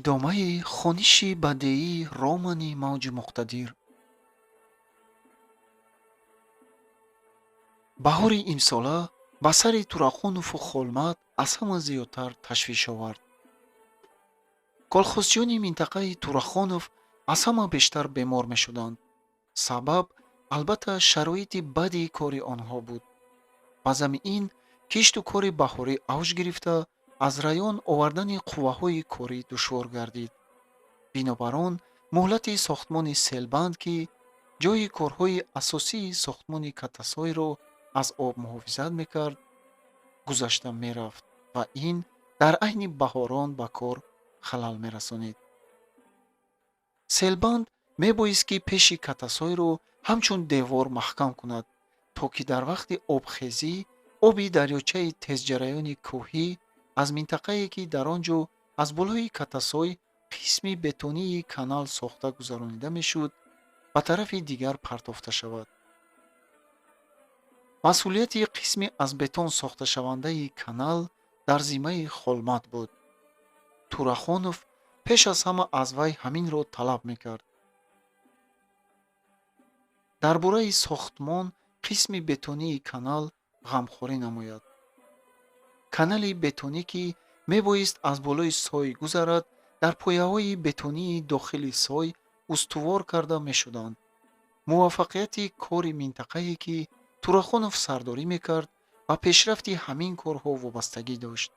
идомаи хониши бадеии романи мавҷи муқтадир. баҳори имсола ба сари Турахунову Холмат аз ҳама зиёдтар ташвиш овард. колхозчиёни минтақаи Турахонов аз ҳама бештар бемор мешуданд. сабаб албатта шароити бади кори онҳо буд. ба замин кишту кори баҳорӣ авҷ гирифта, аз раён овардани қувваҳои корӣ душвор гардид. бинобар он муҳлати сохтмони Селбанд, ки ҷойи корҳои асосии сохтмони Катасойро аз об муҳофизат мекард, гузашта мерафт ва ин дар айни баҳорон ба кор халал мерасонид. Селбанд мебоист ки пеши Катасойро ҳамчун девор маҳкам кунад, то ки дар вақти обхезӣ оби дарёчаи тезҷараёни кӯҳӣ аз минтақае, ки дар он ҷо аз болои Катасой қисми бетонии канал сохта гузаронида мешуд, ба тарафи дигар партофта шавад. масъулияти қисми аз бетон сохташавандаи канал дар зиммаи Холмат буд. Турахонов пеш аз ҳама аз вай ҳаминро талаб мекард. дар бораи сохтмон қисми бетонии канал ғамхорӣ намояд. канали бетонӣ, ки мебоист аз болои сой гузарад, дар пояҳои бетонии дохили сой устувор карда мешуданд. муваффақияти кори минтақае, ки Турахонов сардорӣ мекард, ба пешрафти ҳамин корҳо вобастагӣ дошт.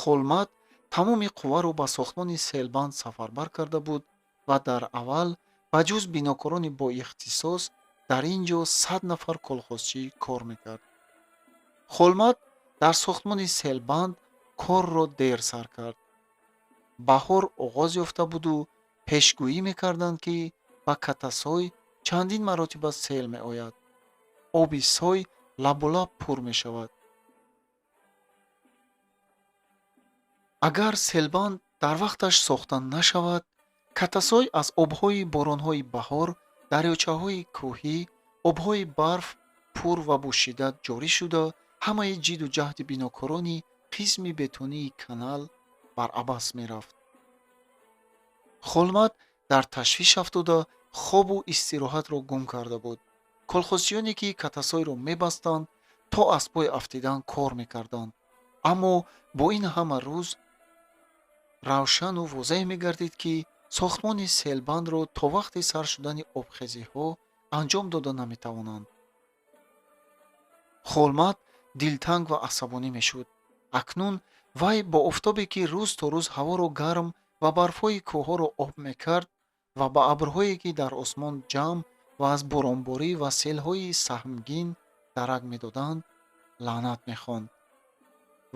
Холмат тамоми қувваро ба сохтмони Селбанд сафарбар карда буд ва дар аввал ба ҷуз бинокорони боихтисос дар ин ҷо 100 нафар колхозчӣ кор мекард. Холмат дар сохтмони Селбанд корро дер сар кард. баҳор оғоз ёфта буду пешгӯӣ мекарданд, ки ба Катасой чандин маротиба сел меояд. оби сой лаболаб пур мешавад. агар Селбанд дар вақташ сохта нашавад, Катасой аз обҳои боронҳои баҳор, дарёчаҳои кӯҳӣ, обҳои барф пур ва бӯшида ҷорӣ шуда, ҳамаи ҷидду ҷаҳди бинокорони қисми бетонии канал барабас мерафт. Холмат дар ташвиш афтода хобу истироҳатро гум карда буд. колхозчиёне, ки Катасойро мебастанд, то аз пой афтидан кор мекарданд. аммо бо ин ҳама рӯз равшану возеҳ мегардид, ки сохтмони Селбандро то вақти сар шудани обхезиҳо анҷом дода наметавонанд. Холмат дилтанг ва асабонӣ мешуд. акнун вай бо офтобе, ки рӯз то рӯз ҳаворо гарм ва барфҳои кӯҳҳоро об мекард, ва ба абрҳое, ки дар осмон ҷамъ ва аз боронборӣ ва селҳои саҳмгин дарак медоданд, лаънат мехонд.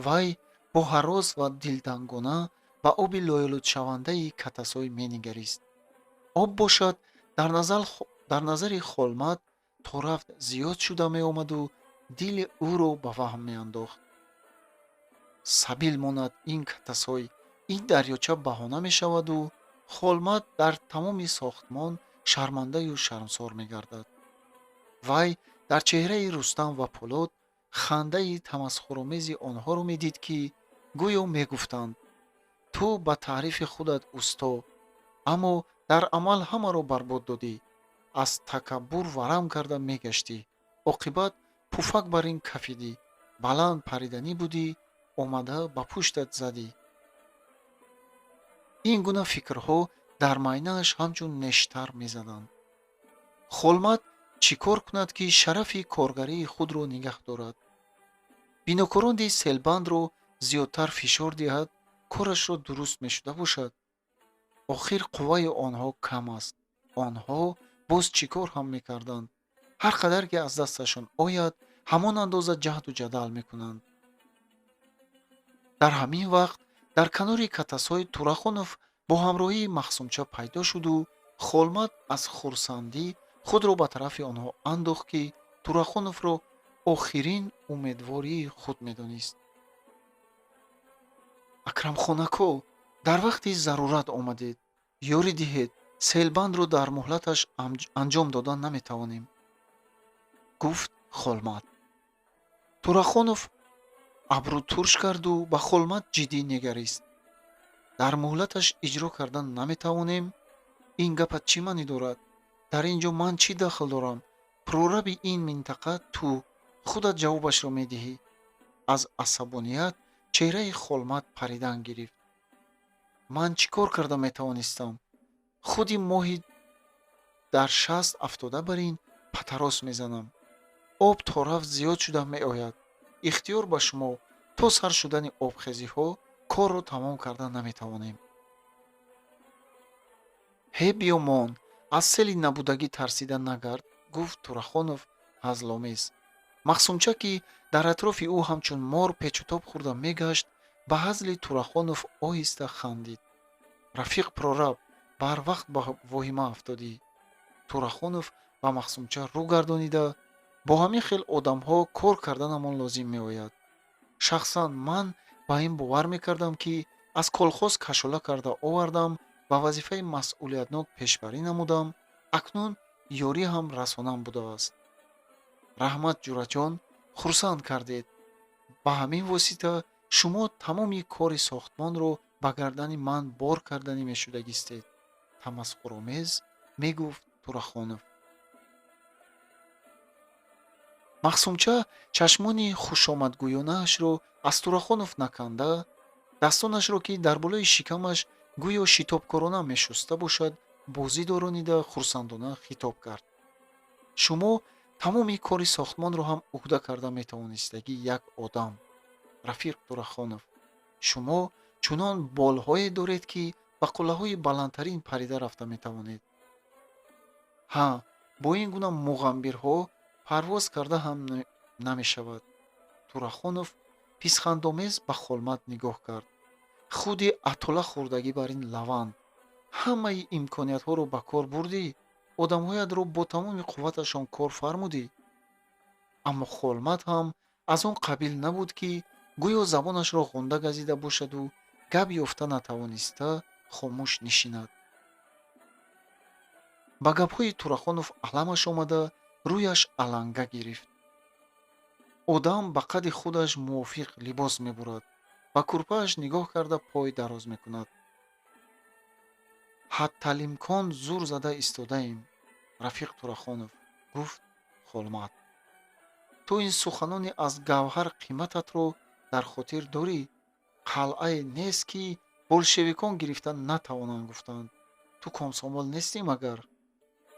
вай бо ҳарос ва дилтангона ба оби лоялудшавандаи Катасой менигарист. об бошад, дар назари Холмат то рафт зиёд шуда меомаду дили ӯро ба ваҳм меандохт. сабил монад ин Катасой, ин дарёча баҳона мешаваду Холмат дар тамоми сохтмон шармандаю шармсор мегардад. вай дар чеҳраи Рустам ва Полод хандаи тамасхуромези онҳоро медид, ки гӯё мегуфтанд: ту ба таърифи худат усто, аммо дар амал ҳамаро барбод додӣ. аз такаббур варам карда мегаштӣ, оқибат пуфак бар ин кафидӣ, баланд париданӣ будӣ, омада ба пуштат задӣ. ин гуна фикрҳо дар майнааш ҳамчун нештар мезаданд. Холмат чӣ кор кунад, ки шарафи коргарии худро нигаҳ дорад? бинокорони Селбандро зиёдтар фишор диҳад, корашро дуруст мешуда бошад? охир қувваи онҳо кам аст. онҳо боз чӣ кор ҳам мекарданд? ҳар қадар ки аз дасташон ояд, ҳамон андоза ҷаҳду ҷадал мекунанд. дар ҳамин вақт дар канори Катасой Турахонов бо ҳамроҳии Махсумча пайдо шуду, Холмат аз хурсандӣ худро ба тарафи онҳо андохт, ки Турахоновро охирин умедвории худ медонист. акрамхонако, дар вақти зарурат омадед. ёрӣ диҳед, Селбандро дар муҳлаташ анҷом додан наметавонем, гуфт Холмат. Турахонов абру турш карду ба Холмат ҷиддӣ негарист. дар муҳлаташ иҷро кардан наметавонем? Ин гапат чӣ маънӣ дорад? Дар ин ҷо ман чӣ дахл дорам? Прораби ин минтақа ту худат ҷавобашро медиҳӣ. Аз асабоният чеҳраи Холмат паридан гирифт. Ман чӣ кор карда метавонистам? Худи моҳи дар 60-70 барин патарос мезанам. Об то рафт зиёд шуда меояд. Ихтиёр ба шумо. То сар шудани обхезиҳо корро тамом карда наметавонем. «Ҳе биёмон, аз сели набудагӣ тарсида нагард», — гуфт Турахонов ҳазломез. Махсумча, ки дар атрофи ӯ ҳамчун мор печутоб хӯрда мегашт, ба ҳазли Турахонов оҳиста хандид. «Рафиқ прораб, барвақт ба воҳима афтодӣ». Турахонов ба Махсумча рӯ гардонида: «Бо ҳамин хел одамҳо кор карданамон лозим меояд. Шахсан ман ба ин бовар мекардам, ки аз колхоз кашола карда овардам, ба вазифаи масъулиятнок пешбарӣ намудам, акнун ёрӣ ҳам расонам будааст. Раҳмат ҷураҷон, хурсанд кардед. Ба ҳамин восита шумо тамоми кори сохтмонро ба гардани ман бор карданӣ мешудагистед», — тамасхуромез мегуфт Турахонов. Махсумча чашмони хушомадгӯёнаашро аз Турахонов наканда, дастонашро, ки дар болои шикамаш гӯё шитобкорона мешуста бошад, бозӣ доронида хурсандона хитоб кард. «Шумо тамоми кори сохтмонро ҳам уҳда карда метавонистагӣ як одам. Рафиқ Турахонов, шумо чунон болҳое доред, ки ба қуллаҳои баландтарин парида рафта метавонед. Ҳа, бо ин гуна муғамбирҳо парвоз карда ҳам намешавад». Турахонов писхандомез ба Холмат нигоҳ кард. «Худи атола хӯрдагӣ бар ин лаванд. Ҳамаи имкониятҳоро ба кор бурдӣ, одамҳоятро бо тамоми қувваташон кор фармудӣ». Аммо Холмат ҳам аз он қабил набуд, ки гӯё забонашро ғунда газида бошаду гап ёфта натавониста хомӯш нишинад. Ба гапҳои Турахонов аламаш омада, рӯяш аланга гирифт. Одам ба қадди худаш мувофиқ либос мебурад, ба курпааш нигоҳ карда пой дароз мекунад. «Ҳатталимкон зур зада истодаем, Рафиқ Турахонов», — гуфт Холмат. «Ту ин суханони аз гавҳар қимататро дар хотир дорӣ? Қалъае нест, ки болшевикон гирифта натавонанд гуфтанд. Ту комсомол нестӣ магар?»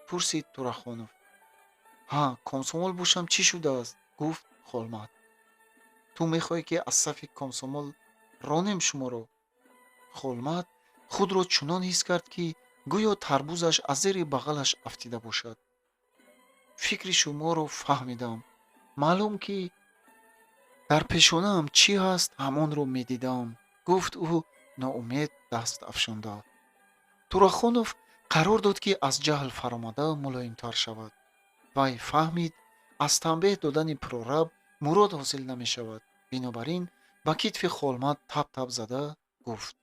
пурсид Турахонов. «Ҳа, комсомол бошам чӣ шудааст?» гуфт Холмат. «Ту мехоҳӣ, ки аз сафи комсомол ронем шуморо?» Холмат худро чунон ҳис кард, ки гӯё тарбузаш аз зери бағалаш афтида бошад. «Фикри шуморо фаҳмидам. Маълум, ки дар пешонаам чӣ ҳаст, ҳамонро медидам», гуфт ӯ ноумед даст афшонда. Турахонов қарор дод, ки аз ҷаҳл фаромада мулоимтар шавад. Вай фаҳмид, аз танбеҳ додани прораб мурод ҳосил намешавад. Бинобар ин ба китфи Холмат тап-тап зада гуфт: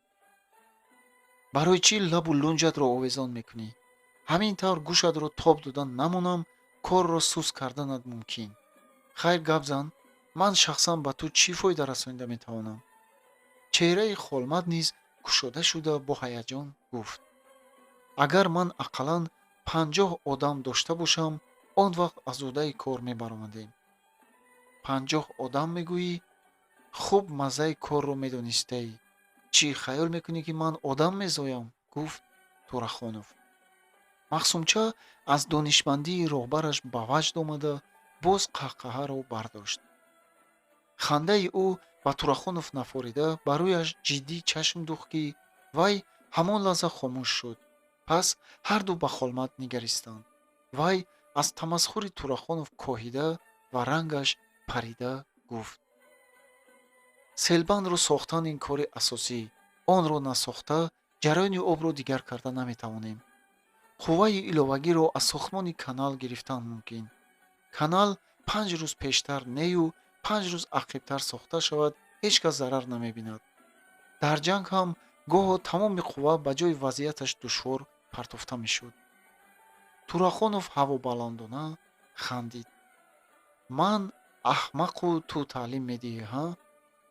«Барои чӣ лабу лунҷатро овезон мекунӣ? Ҳамин тавр гӯшатро тоб дода намонам, корро суст карданат мумкин. Хайр гап зан, ман шахсан ба ту чӣ фоида расонида метавонам?» Чеҳраи Холмат низ кушода шуда бо ҳаяҷон гуфт: «Агар ман ақаллан 50 одам дошта бошам, он вақт азодаи кор мебаромадем». 50 одам мегӯӣ? Хуб маззаи корро медонистаӣ. Чӣ хаёл мекунӣ, ки ман одам мезоям? гуфт Турахонов. Махсумча аз донишмандии роҳбараш ба ваҷд омада, боз қаҳқаҳаро бардошт. Хандаи ӯ ба Турахонов нафорида, ба рӯяш ҷиддӣ чашм дӯхт, ки вай ҳамон лаҳза хомӯш шуд. Пас ҳарду ба Холмат нигаристанд. Вай аз тамасхури Турахонов коҳида ва рангаш парида гуфт: «Селбандро сохтан ин кори асосӣ. Онро насохта, ҷараёни обро дигар карда наметавонем. Қувваи иловагиро аз сохтмони канал гирифтан мумкин. Канал 5 рӯз пештар нею 5 рӯз ақибтар сохта шавад, ҳеҷ кас зарар намебинад. Дар ҷанг ҳам гоҳо тамоми қувва ба ҷои вазъияташ душвор партофта мешуд». Турахонов ҳавобаландона хандид. «Ман аҳмақу ту таълим медиҳӣ, ҳа?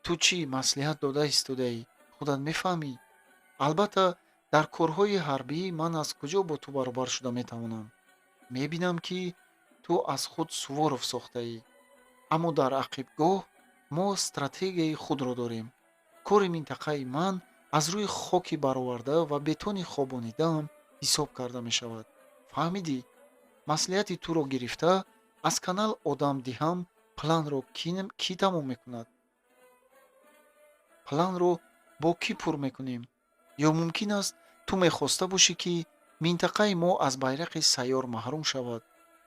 Ту чӣ маслиҳат дода истодаӣ? Худат мефаҳмӣ?» албатта дар корҳои ҳарбӣ ман аз куҷо бо ту баробар шуда метавонам? Мебинам, ки ту аз худ Суворов сохтаӣ. Аммо дар ақибгоҳ мо стратегияи худро дорем. Кори минтақаи ман аз рӯи хоки бароварда ва бетони хобонидаам ҳисоб карда мешавад. Фаҳмидӣ? Маслиҳати туро гирифта, аз канал одам диҳам, планро кӣ тамом мекунад? Планро бо кӣ пур мекунем? Ё мумкин аст ту мехоста бошӣ, ки минтақаи мо аз байрақи сайёр маҳрум шавад.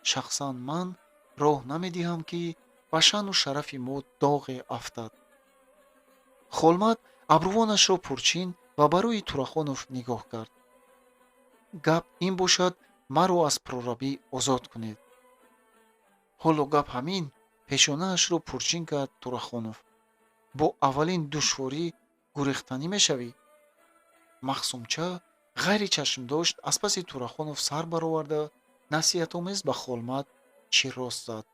Шахсан ман роҳ намедиҳам, ки ба шаъну шарафи мо доғе афтад. Холмат абрувонашро пурчин ва ба рӯи Турахонов нигоҳ кард. Гап ин бошад, маро аз прорабӣ озод кунед. Ҳоло гап ҳамин? Пешонаашро пурчин кард Турахонов. Бо аввалин душворӣ гурехтанӣ мешавӣ? Махсумча ғайри чашмдошт аз паси Турахонов сар бароварда, насиҳатомез ба Холмат чирост зад.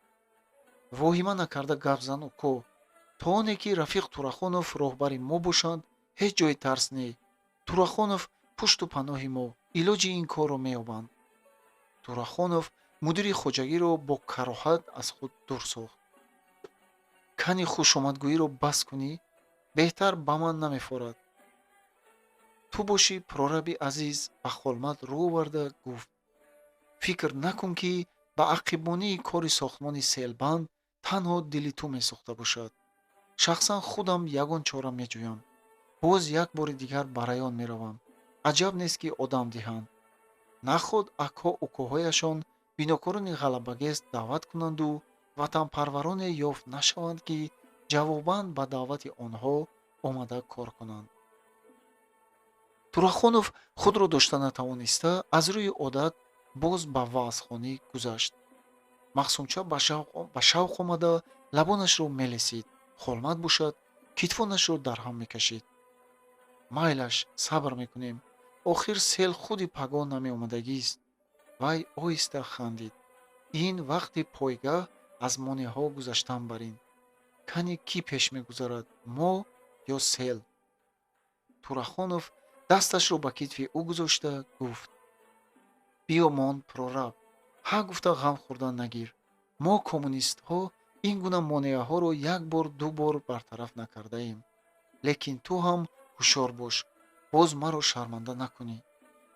Воҳима накарда гап зан уко. То оне ки Рафиқ Турахонов роҳбари мо бошанд, ҳеҷ ҷои тарс не. Турахонов пушту паноҳи мо, илоҷи ин корро меёбанд. Турахонов мудири хоҷагиро бо кароҳат аз худ дур сохт. Кани хушомадгӯиро бас кунӣ, беҳтар ба ман намефорад. Ту бошӣ, прораби азиз, ба Холмат рӯ оварда гуфт. Фикр накун, ки ба ақибмонии кори сохтмони селбанд танҳо дили ту месӯхта бошад. Шахсан худам ягон чора меҷӯям. Боз як бори дигар ба раён меравам. аҷаб нест, ки одам диҳанд. Наход акҳо укоҳояшон бинокорони ғалабагез даъват кунанду ватанпарвароне ёфт нашаванд, ки ҷавобан ба даъвати онҳо омада кор кунанд. Турахонов худро дошта натавониста, аз рӯи одат боз ба ваъзхонӣ гузашт. Махсумча ба шавқ омада лабонашро мелесид. Холмат бошад, китфонашро дарҳам мекашид. Майлаш, сабр мекунем. Охир сел худи пагон намеомадагист. Вай оҳиста хандид. Ин вақти пойгаҳ аз монеҳо гузаштан бар ин. Кани кӣ пеш мегузарад, мо ё сел? Турахонов дасташро ба китфи ӯ гузошта гуфт. Биёмон, прораб. Ҳа гуфта ғам хӯрда нагир. Мо коммунистҳо ин гуна монеаҳоро як бор ду бор бартараф накардаем. Лекин ту ҳам ҳушёр бош. Боз маро шарманда накунӣ.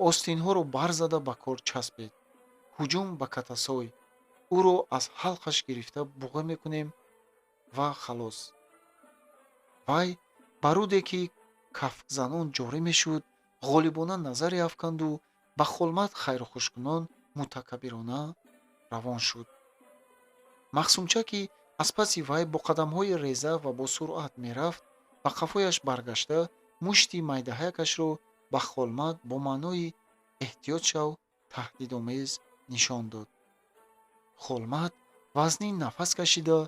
Остинҳоро барзада ба кор часпед. ҳуҷум ба Катасой. ӯро аз ҳалқаш гирифта буға мекунем ва халос. Вай ба руде, ки кафзанон ҷорӣ мешуд, ғолибона назаре афканду ба Холмат хайрухушкунон мутакаббирона равон шуд. Махсумча, ки аз паси вай бо қадамҳои реза ва бо суръат мерафт, ба қафояш баргашта мушти майдаҳаякашро ба Холмат бо маънои эҳтиёт шав, таҳдидомез нишон дод. Холмат вазнин нафас кашида,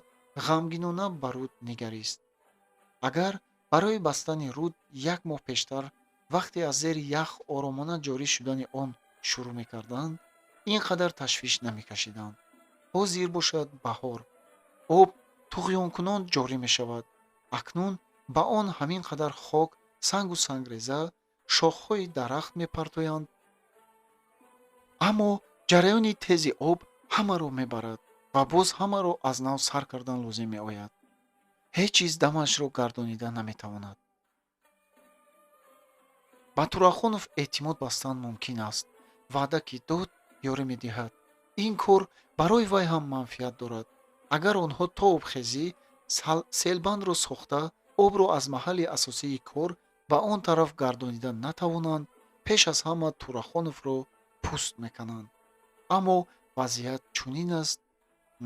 ғамгинона ба руд нигарист. Агар барои бастани руд як моҳ пештар, вақте аз зери ях оромона ҷорӣ шудани он шурӯъ мекарданд, ин қадар ташвиш намекашиданд. Ҳозир бошад баҳор. Об туғёнкунон ҷорӣ мешавад. Акнун ба он ҳамин қадар хок, сангу сангреза, шохҳои дарахт мепартоянд. Аммо ҷараёни тези об ҳамаро мебарад ва боз ҳамаро аз нав сар кардан лозим меояд. ҳеҷ чиз дамашро гардонида наметавонад. ба Турахонов эътимод бастан мумкин аст. ваъда ки дод, ёрӣ медиҳад. ин кор барои вай ҳам манфиат дорад. агар онҳо то обхезӣ селбандро сохта, обро аз маҳалли асосии кор ба он тараф гардонида натавонанд, пеш аз ҳама Турахоновро пӯст мекананд. аммо вазъият чунин аст,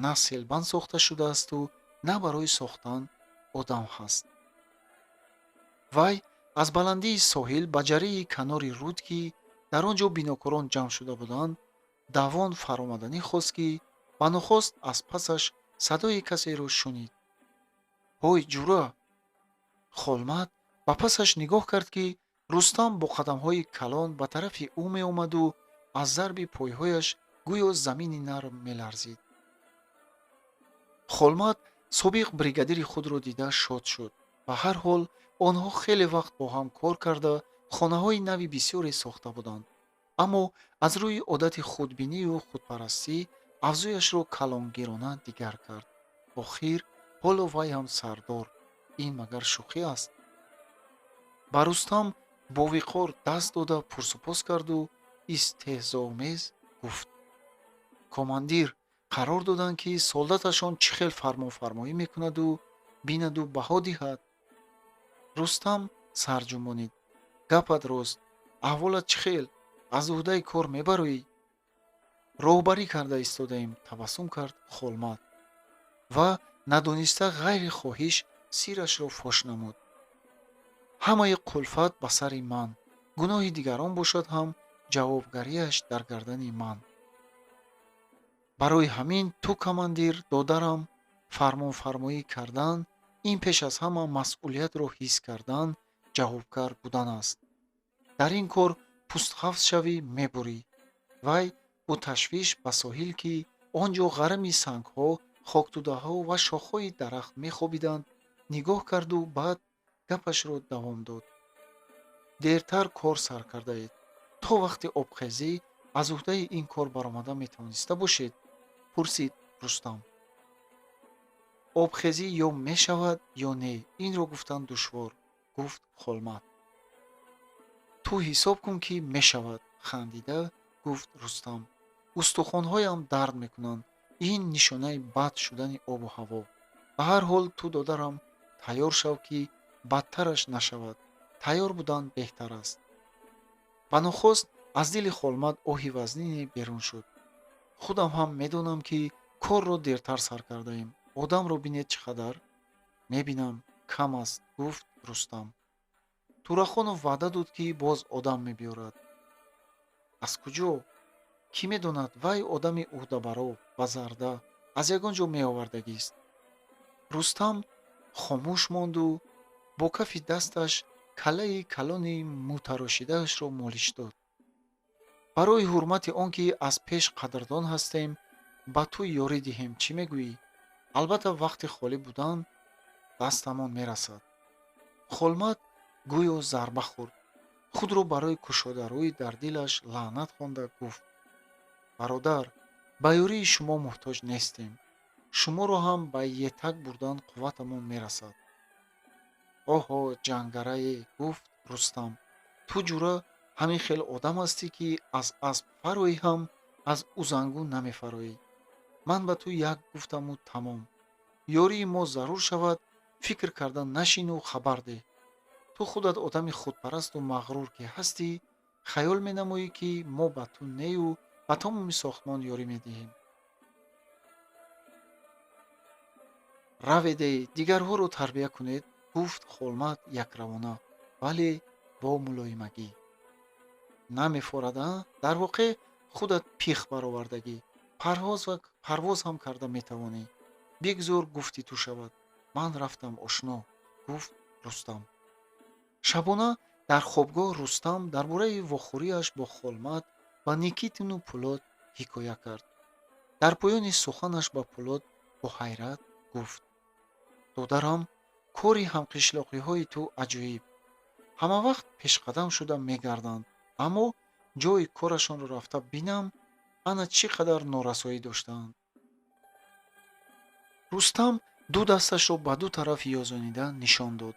на селбанд сохта шудаасту на барои сохтан одам ҳаст. вай аз баландии соҳил ба ҷарии канори руд, ки дар он ҷо бинокорон ҷамъ шуда буданд, давон фаромаданӣ хост, ки ба нохост аз пасаш садои касеро шунид. ҳой ҷура! Холмат ба пасаш нигоҳ кард, ки Рустам бо қадамҳои калон ба тарафи ӯ меомаду аз зарби пойҳояш гӯё замини нарм меларзид. Холмат собиқ бригадири худро дида шод шуд. ба ҳар ҳол онҳо хеле вақт бо ҳам кор карда хонаҳои нави бисёре сохта буданд, аммо аз рӯи одати худбинию худпарастӣ авзуяшро калонгирона дигар кард. охир ҳоло вай ҳам сардор. ин магар шӯхӣ аст? ба Рустам бо виқор даст дода пурсупос карду истеҳзоомез гуфт: командир, қарор доданд ки солдаташон чӣ хел фармонфармоӣ мекунаду бинаду баҳо диҳад. Рустам сарҷунбонид: гапат рост. аҳволат чӣ хел? аз уҳдаи кор мебароӣ? роҳбарӣ карда истодаем, табассум кард Холмат ва надониста ғайри хоҳиш сирашро фош намуд. ҳамаи кулфат ба сари ман. гуноҳи дигарон бошад ҳам ҷавобгариаш дар гардани ман. барои ҳамин ту командир додарам фармонфармоӣ кардан, ин пеш аз ҳама масъулиятро ҳис кардан, ҷавобгар будан аст. дар ин кор пустхафз шавӣ мебурӣ. вай бо ташвиш ба соҳил, ки он ҷо ғарами сангҳо, хоктӯдаҳо ва шохҳои дарахт мехобиданд, нигоҳ карду баъд гапашро давом дод. дертар кор сар кардаед. то вақти обхезӣ аз уҳдаи ин кор баромада метавониста бошед? пурсид Рустам. обхезӣ ё мешавад ё не, инро гуфтан душвор, гуфт Холмат. ту ҳисоб кун, ки мешавад, хандида гуфт Рустам. устухонҳоям дард мекунанд. ин нишонаи бад шудани обу ҳаво. ба ҳар ҳол ту додарам тайёр шав, ки бадтараш нашавад. тайёр будан беҳтар аст. ба нохост аз дили Холмат оҳи вазнине берун шуд. худам ҳам медонам, ки корро дертар сар кардаем. одамро бинед чӣ қадар? мебинам кам аст, гуфт Рустам. Турахонов ваъда дод, ки боз одам мебиёрад. аз куҷо? кӣ медонад, вай одами уҳдабаро ва зарда аз ягон ҷо меовардагист. Рустам хомӯш монду бо кафи дасташ калаи калони мӯтарошидаашро молиш дод. барои ҳурмати он ки аз пеш қадрдон ҳастем, ба ту ёрӣ диҳем, чӣ мегӯӣ? албатта вақти холӣ будан дастамон мерасад. Холмат гӯё зарба хӯрд. худро барои кушодарӯӣ дар дилаш лаънат хонда гуфт: бародар, ба ёрии шумо муҳтоҷ нестем. шуморо ҳам ба етак бурдан қувватамон мерасад. оҳо ҷангарае, гуфт Рустам, ту ҷура ҳамин хел одам ҳастӣ, ки аз асп фароӣ ҳам аз узангу намефароӣ. ман ба ту як гуфтаму тамом. ёрии мо зарур шавад, фикр карда нашину хабар деҳ. ту худат одами худпарасту мағрур ки ҳастӣ, хаёл менамоӣ, ки мо ба ту нею ба тамоми сохтмон ёрӣ медиҳем. раведе, дигарҳоро тарбия кунед, гуфт Холмат якравона, вале бо мулоимагӣ. намефорада? дар воқеъ худат пих баровардагӣ. парвоз ҳам карда метавонӣ. бигзор гуфти ту шавад. ман рафтам ошно, гуфт Рустам. шабона дар хобгоҳ Рустам дар бораи вохӯриаш бо Холмат ва Никитину Пӯлод ҳикоя кард. дар поёни суханаш ба Пӯлод бо ҳайрат гуфт: додарам, кори ҳамқишлоқиҳои ту аҷоиб. ҳамавақт пешқадам шуда мегарданд, аммо ҷои корашонро рафта бинам, ана чӣ қадар норасоӣ доштаанд. Рустам ду дасташро ба ду тараф ёзонида нишон дод.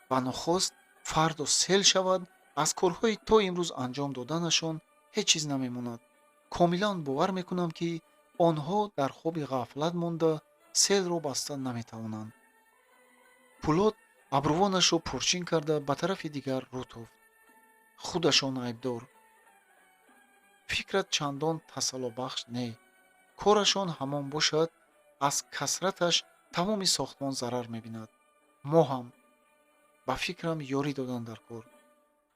ба нохост фардо сел шавад, аз корҳои то имрӯз анҷом доданашон ҳеҷ чиз намемонад. комилан бовар мекунам, ки онҳо дар хоби ғафлат монда селро баста наметавонанд. Пӯлод абрувонашро пурчин карда ба тарафи дигар рӯ тофт. худашон айбдор. фикрат чандон тасаллобахш не. корашон ҳамон бошад, аз касраташ тамоми сохтмон зарар мебинад. мо ҳам ба фикрам ёрӣ додан дар кор.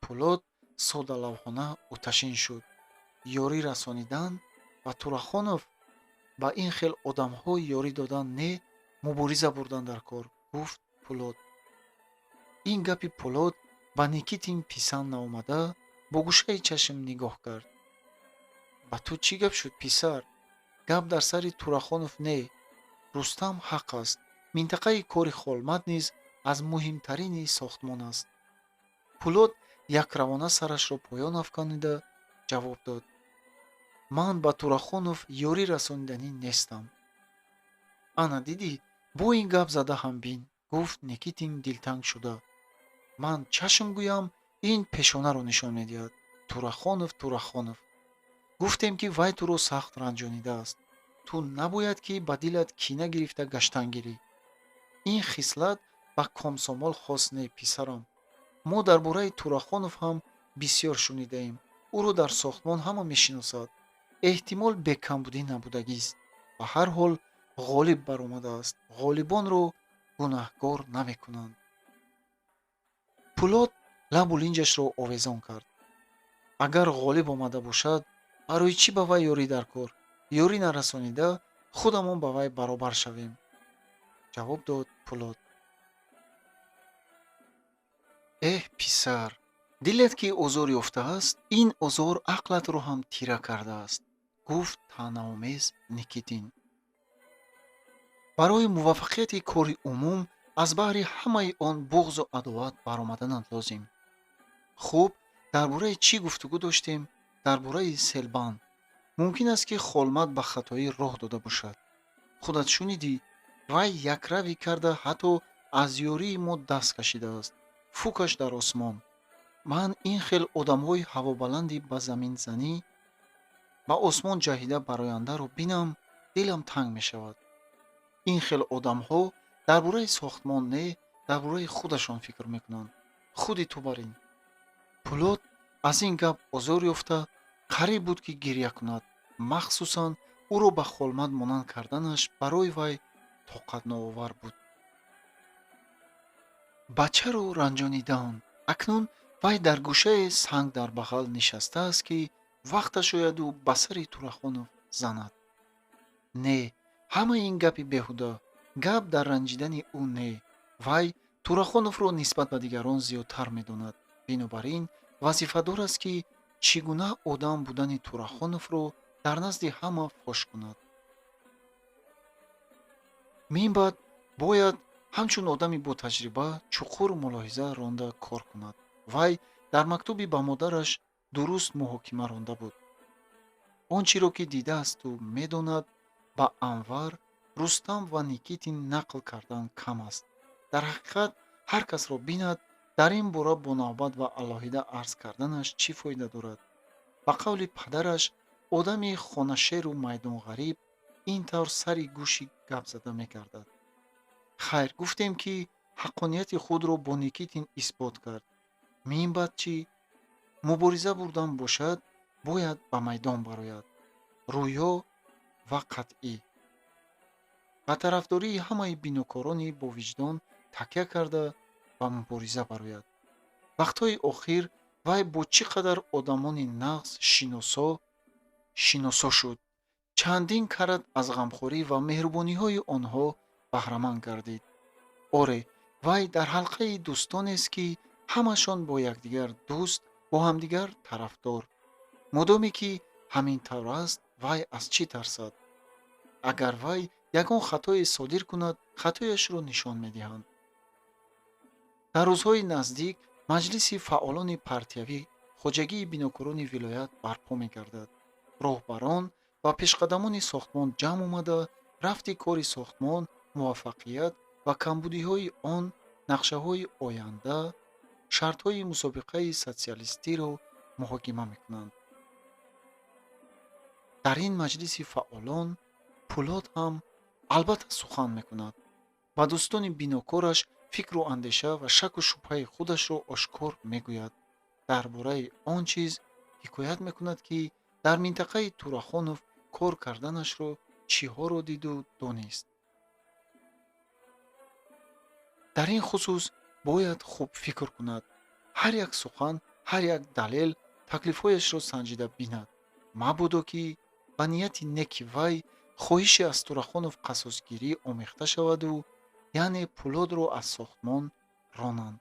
Пӯлод содалавҳона оташин шуд. ёрӣ расонидан ба Турахонов, ба ин хел одамҳо ёрӣ додан не, мубориза бурдан дар кор, гуфт Пӯлод. ин гапи Пӯлод ба Никитин писанд наомада, бо гӯшаи чашм нигоҳ кард. ба ту чӣ гап шуд, писар? гап дар сари Турахонов не. Рустам ҳақ аст. минтақаи кори Холмат низ аз муҳимтарини сохтмон аст. Пӯлод якравона сарашро поён афканида ҷавоб дод: ман ба Турахонов ёрӣ расониданӣ нестам. Ана дидӣ, бо ин гап зада ҳам бин, гуфт Никитин дилтанг шуда. Ман чашм гӯям, ин пешонаро нишон медиҳад. Турахонов, Турахонов. Гуфтем ки вай туро сахт ранҷонидааст. Ту набояд ки ба дилат кина гирифта гаштан гирӣ. Ин хислат ба комсомол хос не, писарам. Мо дар бораи Турахонов ҳам бисёр шунидаем. ӯро дар сохтмон ҳама мешиносад. Эҳтимол бекамбудӣ набудагист. Ба ҳар ҳол ғолиб баромадааст. ғолибонро гунаҳкор намекунанд. Пулот лабу линҷашро овезон кард. Агар ғолиб омада бошад, барои чӣ ба вай ёрӣ дар кор? Ёрӣ нарасонида, худамон ба вай баробар шавем. ҷавоб дод Пулот: эҳ писар, дилет ки озор ёфтааст, ин озор ақлатро ҳам тира кардааст, гуфт таънаомез Никитин. барои муваффақияти кори умум аз баҳри ҳамаи он буғзу адоват баромаданат лозим. хуб, дар бораи чӣ гуфтугӯ доштем? Дар бораи Селбанд. мумкин аст ки Холмат ба хатоӣ роҳ дода бошад. худат шунидӣ, вай якравӣ карда ҳатто аз ёрии мо даст кашидааст. фукаш дар осмон. ман ин хел одамҳои ҳавобаланди ба заминзанӣ, ба осмон ҷаҳида барояндаро бинам, дилам танг мешавад. ин хел одамҳо дар бораи сохтмон не, дар бораи худашон фикр мекунанд. худи ту бар ин. Пулот аз ин гап озор ёфта, қариб буд ки гирья кунад. махсусан ӯро ба Холмат монанд карданаш барои вай тоқатноовар буд. бачаро ранҷонидаанд. акнун вай дар гӯшае санг дар бағал нишастааст ки вақташ ояду ба сари Турахонов занад. Не, ҳамаи ин гапи беҳуда. гап дар ранҷидани ӯ не. вай Турахоновро нисбат ба дигарон зиёдтар медонад. бинобар ин вазифадор аст ки чӣ гуна одам будани Турахоновро дар назди ҳама фош кунад. минбаъд бояд ҳамчун одами ботаҷриба чуқур мулоҳиза ронда кор кунад. вай дар мактуби ба модараш дуруст муҳокима ронда буд. он чиро ки дидаасту медонад, ба Анвар, Рустам ва Никитин нақл кардан кам аст. дар ҳақиқат ҳар касро бинад, дар ин бора бо навбат ва алоҳида арз карданаш чӣ фоида дорад. ба қавли падараш, одами хонашеру майдонғариб ин тавр сари гӯши гап зада мегардад. хайр, гуфтем ки ҳаққонияти худро бо Никитин исбот кард. минбаъд чӣ? мубориза бурдан бошад, бояд ба майдон барояд. рӯё ва қатъӣ. ба тарафдории ҳамаи бинокорони бовиҷдон такя карда ба мубориза барояд. вақтҳои охир вай бо чӣ қадар одамони нағз шиносо шуд. чандин карат аз ғамхорӣ ва меҳрубониҳои онҳо баҳраманд гардид. оре, вай дар ҳалқаи дӯстонест ки ҳамашон бо якдигар дӯст, бо ҳамдигар тарафдор. модоме ки ҳамин тавр аст, вай аз чӣ тарсад? агар вай ягон хатое содир кунад, хатояшро нишон медиҳанд. дар рӯзҳои наздик маҷлиси фаъолони партиявӣ хоҷагии бинокорони вилоят барпо мегардад. роҳбарон ва пешқадамони сохтмон ҷамъ омада, рафти кори сохтмон, муваффақият ва камбудиҳои он, нақшаҳои оянда, шартҳои мусобиқаи социалистиро муҳокима мекунанд. дар ин маҷлиси фаъолон Пулот ҳам албатта сухан мекунад. ба дӯстони бинокораш фикру андеша ва шаку шубҳаи худашро ошкор мегӯяд. дар бораи он чиз ҳикоят мекунад ки дар минтақаи Турахонов кор карданашро чиҳоро диду донист. дар ин хусус бояд хуб фикр кунад. ҳар як сухан, ҳар як далел таклифҳояшро санҷида бинад. мабодо ки ба нияти неки вай хоҳише аз Турахонов қасосгирӣ омехта шаваду яъне Пулодро аз сохтмон ронанд.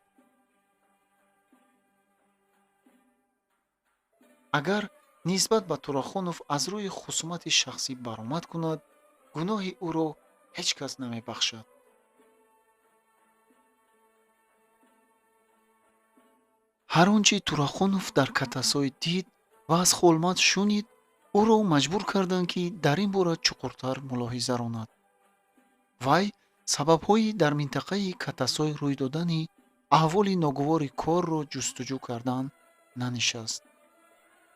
агар нисбат ба Турахонов аз рӯи хусумати шахсӣ баромад кунад, гуноҳи ӯро ҳеҷ кас намебахшад. ҳар он чи Турахонов дар Катасой дид ва аз Холмат шунид, ӯро маҷбур карданд, ки дар ин бора чуқуртар мулоҳиза ронад. Вай сабабҳои дар минтақаи Катасой рӯй додани аҳволи ногувори корро ҷустуҷӯ кардан нанишаст.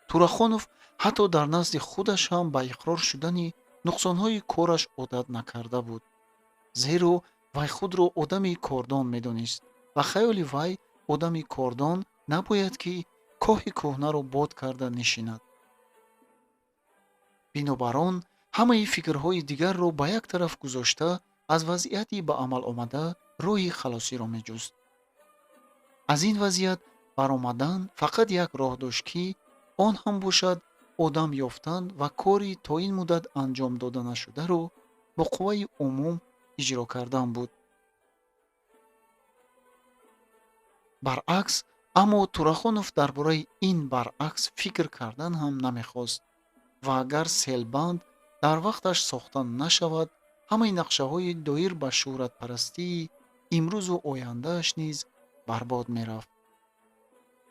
Турахонов ҳатто дар назди худаш ҳам ба иқрор шудани нуқсонҳои кораш одат накарда буд. Зеро вай худро одами кордон медонист ва хаёли вай одами кордон набояд, ки коҳи кӯҳнаро бод карда нишинад. бинобар он ҳамаи фикрҳои дигарро ба як тараф гузошта, аз вазъияти ба амаломада роҳи халосиро меҷуст. аз ин вазъият баромадан фақат як роҳ дошт, ки он ҳам бошад одам ёфтан ва кори то ин муддат анҷом дода нашударо бо қувваи умум иҷро кардан буд. баръакс, аммо Турахонов дар бораи ин баръакс фикр кардан ҳам намехост ва агар селбанд дар вақташ сохта нашавад, ҳамаи нақшаҳои доир ба шӯҳратпарастии имрӯзу ояндааш низ барбод мерафт.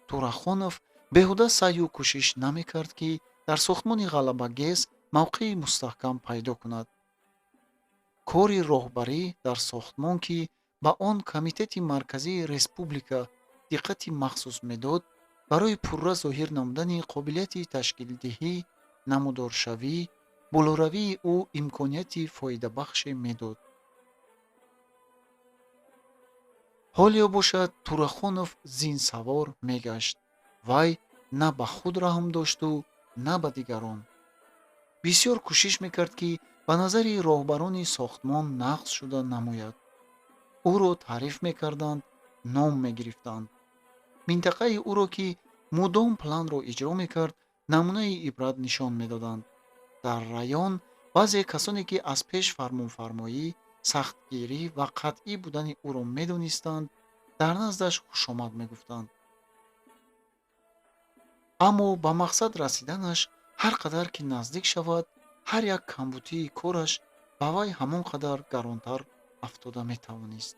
Турахонов беҳуда саъю кӯшиш намекард, ки дар сохтмони Ғалабагез мавқеи мустаҳкам пайдо кунад. кори роҳбарӣ дар сохтмон, ки ба он Комитети Марказии Республика диққати махсус медод, барои пурра зоҳир намудани қобилияти ташкилдиҳӣ, намудоршавӣ, болоравии ӯ имконияти фоидабахше медод. ҳолиё бошад, Турахонов зинсавор мегашт. Вай на ба худ раҳм дошту на ба дигарон. бисёр кӯшиш мекард, ки ба назари роҳбарони сохтмон нақс шуда намояд. ӯро таъриф мекарданд, ном мегирифтанд. минтақаи ӯро, ки мудом планро иҷро мекард, намунаи ибрат нишон медоданд. дар раён баъзе касоне, ки аз пеш фармонфармоӣ, сахтгирӣ ва қатъӣ будани ӯро медонистанд, дар наздаш хушомад мегуфтанд. аммо ба мақсад расиданаш ҳар қадар ки наздик шавад, ҳар як камбудии кораш ба вай ҳамон қадар гаронтар афтода метавонист.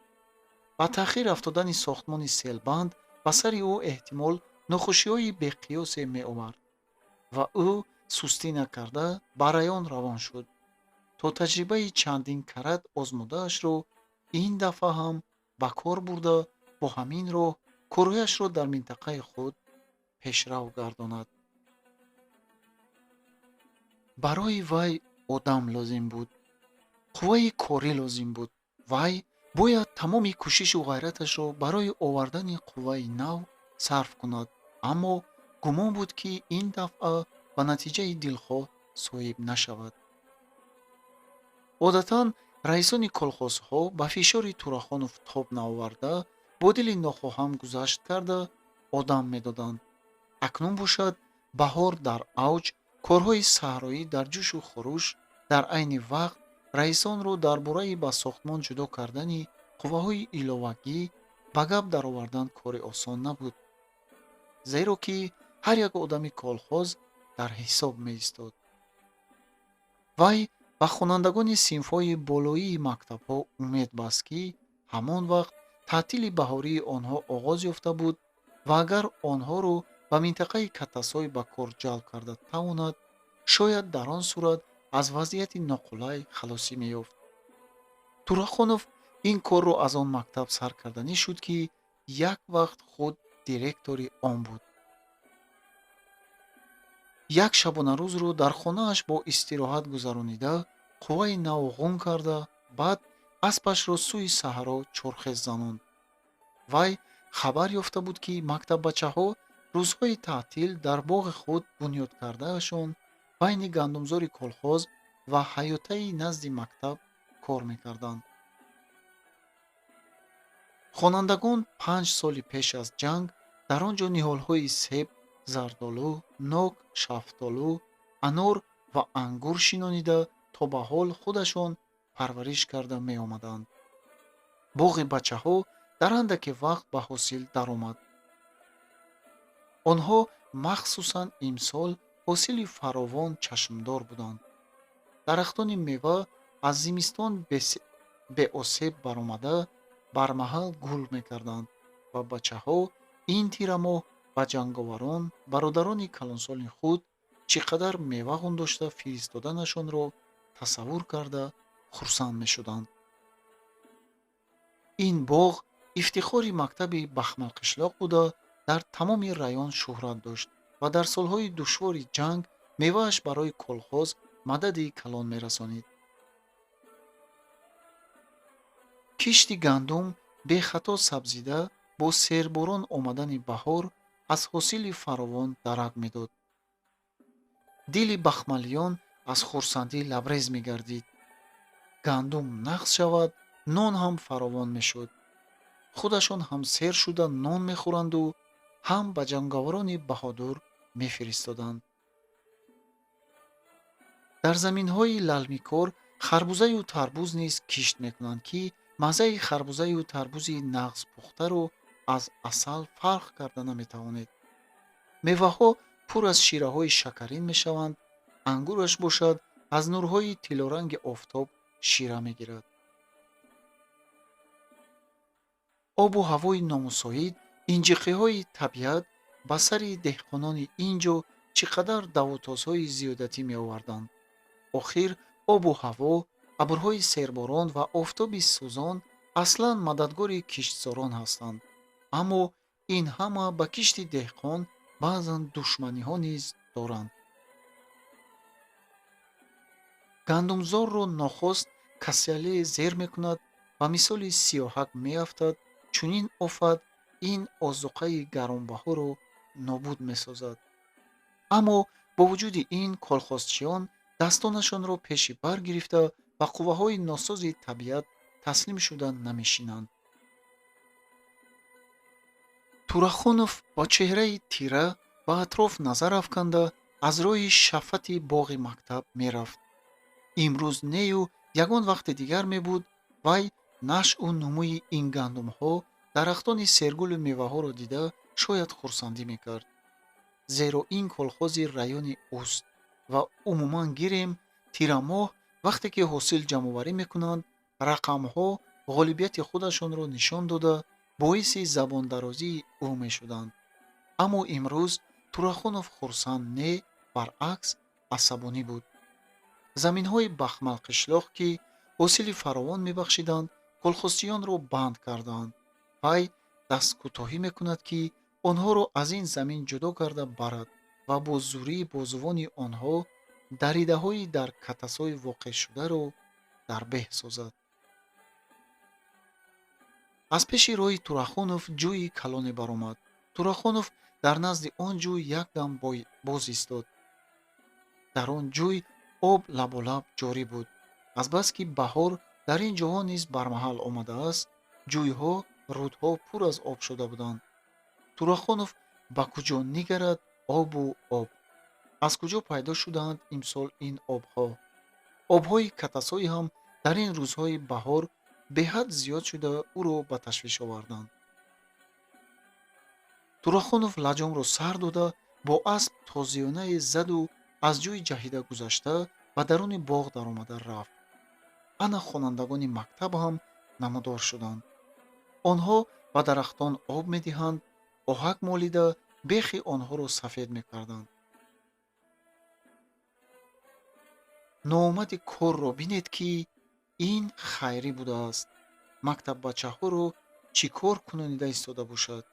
ба таъхир афтодани сохтмони селбанд ба сари ӯ эҳтимол нохушиҳои беқиёсе меовард ва ӯ сустӣ накарда ба раён равон шуд, то таҷрибаи чандин карат озмудаашро ин дафъа ҳам ба кор бурда, бо ҳамин роҳ корҳояшро дар минтақаи худ пешрав гардонад. барои вай одам лозим буд, қувваи корӣ лозим буд. вай бояд тамоми кӯшишу ғайраташро барои овардани қувваи нав сарф кунад, аммо гумон буд, ки ин дафъа ба натиҷаи дилхоҳ соҳиб нашавад. одатан раисони колхозҳо ба фишори Турахонов тоб наоварда, бо дили нохоҳам гузашт карда одам медоданд. акнун бошад, баҳор дар авҷ, корҳои саҳроӣ дар ҷӯшу хуруш, дар айни вақт раисонро дар бораи ба сохтмон ҷудо кардани қувваҳои иловагӣ ба гап даровардан кори осон набуд. зеро ки ҳар як одами колхоз дар ҳисоб меистод. вай ба хонандагони синфҳои болоии мактабҳо умед баст, ки ҳамон вақт таътили баҳории онҳо оғоз ёфта буд ва агар онҳоро ба минтақаи Катасой ба кор ҷалб карда тавонад, шояд дар он сурат аз вазъияти ноқулай халосӣ меёфт. Турахонов ин корро аз он мактаб саркарданӣ шуд, ки як вақт худ директори он буд. як шабонарӯзро дар хонааш бо истироҳат гузаронида, қувваи нав ғун карда, баъд аспашро сӯи саҳро чорхез занонд. вай хабар ёфта буд, ки мактаббачаҳо рӯзҳои таътил дар боғи худ бунёдкардаашон байни гандумзори колхоз ва ҳаётаи назди мактаб кор мекарданд. хонандагон 5 соли пеш аз ҷанг дар он ҷо ниҳолҳои себ, зардолу, нок, шафтолу, анор ва ангур шинонида то ба ҳол худашон парвариш карда меомаданд. боғи бачаҳо дар андаке вақт ба ҳосил даромад. онҳо махсусан имсол ҳосили фаровон чашмдор буданд. дарахтони мева аз зимистон беосеб баромада бармаҳал гул мекарданд ва бачаҳо ин тирамоҳ ба ҷанговарон бародарони калонсоли худ чӣ қадар мева ғундошта фиристоданашонро тасаввур карда хурсанд мешуданд. ин боғ ифтихори мактаби бахмалқишлоқ буда дар тамоми район шӯҳрат дошт ва дар солҳои душвори ҷанг мевааш барои колхоз мадади калон мерасонид. кишти гандум бехато сабзида бо серборон омадани баҳор аз ҳосили фаровон дарак медод. дили бахмалиён аз хурсандӣ лабрез мегардид. гандум нағз шавад, нон ҳам фаровон мешуд. худашон ҳам сер шуда нон мехӯранду ҳам ба ҷанговарони баҳодур мефиристоданд. дар заминҳои лалмикор харбузаю тарбуз низ кишт мекунанд, ки маззаи харбузаю тарбузи нағз пухтаро аз асал фарқ карда наметавонед. меваҳо пур аз шираҳои шакарин мешаванд. ангураш бошад, аз нурҳои тиллоранги офтоб шира мегирад. обу ҳавои номусоид, инҷиқиҳои табиат ба сари деҳқонони ин ҷо чӣ қадар давотозҳои зиёдатӣ меоварданд. охир обу ҳаво, абрҳои серборон ва офтоби сӯзон аслан мададгори киштзорон ҳастанд. аммо ин ҳама ба кишти деҳқон баъзан душманиҳо низ доранд. гандумзорро нохост касалие зер мекунад ва мисоли сиёҳак меафтад. чунин офат ин озуқаи гаронбаҳоро нобуд месозад. аммо бо вуҷуди ин колхозчиён дастонашонро пеши бар гирифта ба қувваҳои носози табиат таслим шуда намешинанд. турахонов бо чеҳраи тира ба атроф назар афканда аз роҳи шафати боғи мактаб мерафт. имрӯз нею ягон вақти дигар мебуд. вай нашъу нумӯи ин гандумҳо, дарахтони сергулу меваҳоро дида шояд хурсандӣ мекард. зеро ин колхози райони уст ва умуман гирем тирамоҳ вақте ки ҳосил ҷамъоварӣ мекунанд, рақамҳо ғолибияти худашонро нишон дода боиси забондарозии ӯ мешуданд. аммо имрӯз турахонов хурсанд не, баръакс асабонӣ буд. заминҳои бахмалқишлоқ ки ҳосили фаровон мебахшиданд, колхозчиёнро банд кардаанд. вай дасткӯтоҳӣ мекунад, ки онҳоро аз ин замин ҷудо карда барад ва бо зурии бозувони онҳо даридаҳои дар катасҳои воқеъшударо дар беҳ созад. аз пеши роҳи Турахонов ҷӯи калоне баромад. Турахонов дар назди он ҷӯй якдам боз истод. дар он ҷӯй об лаболаб ҷорӣ буд. азбаски баҳор дар ин ҷоҳо низ бармаҳал омадааст, ҷӯйҳо, рудҳо пур аз об шуда буданд. Турахонов ба куҷо нигарад, обу об. аз куҷо пайдо шудаанд имсол ин обҳо? обҳои катасҳои ҳам дар ин рӯзҳои баҳор беҳад зиёд шуда ӯро ба ташвиш оварданд. Турахонов лаҷомро сар дода бо асп тозиёнае заду аз ҷӯй ҷаҳида гузашта ба даруни боғ даромада рафт. ана хонандагони мактаб ҳам намудор шуданд. онҳо ба дарахтон об медиҳанд, оҳак молида бехи онҳоро сафед мекарданд. ноомади корро бинед, ки ин хайрӣ будааст. мактаббачаҳоро чӣ кор кунонида истода бошад?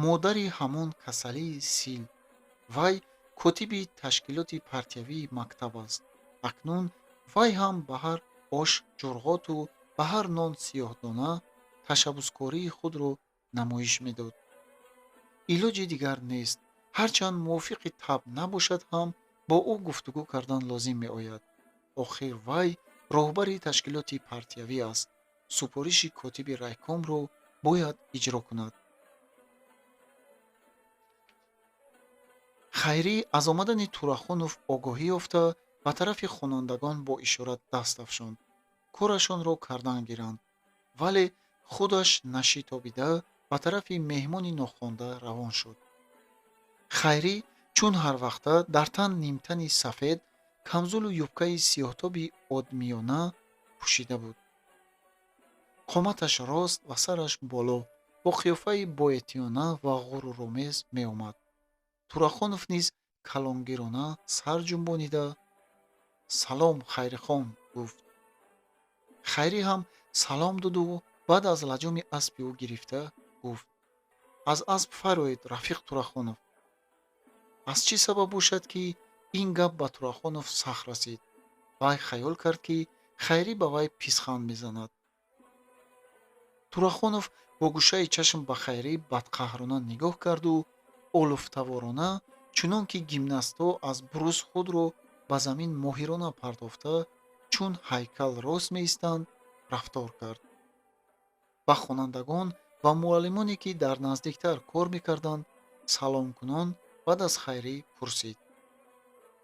модари ҳамон касалии сил. вай котиби ташкилоти партиявии мактаб аст. акнун вай ҳам ба ҳар ош ҷурғоту ба ҳар нон сиёҳдона ташаббускории худро намоиш медод. илоҷи дигар нест. ҳарчанд мувофиқи таб набошад ҳам бо ӯ гуфтугӯ кардан лозим меояд. охир вай роҳбари ташкилоти партиявӣ аст. супориши котиби райкомро бояд иҷро кунад. хайрӣ аз омадани Турахонов огоҳӣ ёфта ба тарафи хонандагон бо ишорат даст афшонд. корашонро кардан гиранд. вале худаш нашитобида ба тарафи меҳмони нохонда равон шуд. хайрӣ чун ҳарвақта дар тан нимтани сафед, камзулу юбкаи сиёҳтоби одмиёна пӯшида буд. қоматаш рост ва сараш боло, бо бо қиёфаи боэтиёна ва ғуруромез меомад. Турахонов низ калонгирона сар ҷунбонида: «Салом, Хайрихон», гуфт. Хайрӣ ҳам салом доду баъд аз лаҷоми аспи ӯ гирифта гуфт: «Аз асп фароед, Рафиқ Турахонов». аз чӣ сабаб бошад, ки ин гап ба Турахонов сахт расид? Вай хаёл кард, ки Хайрӣ ба вай писханд мезанад. Турахонов бо гӯшаи чашм ба Хайрӣ бадқаҳрона нигоҳ карду олуфтаворона, чунон ки гимнастҳо аз бурус худро ба замин моҳирона партофта, чун ҳайкал рост меистанд, рафтор кард. ба хонандагон ва муаллимоне, ки дар наздиктар кор мекарданд, саломкунон баъд аз Хайрӣ пурсид: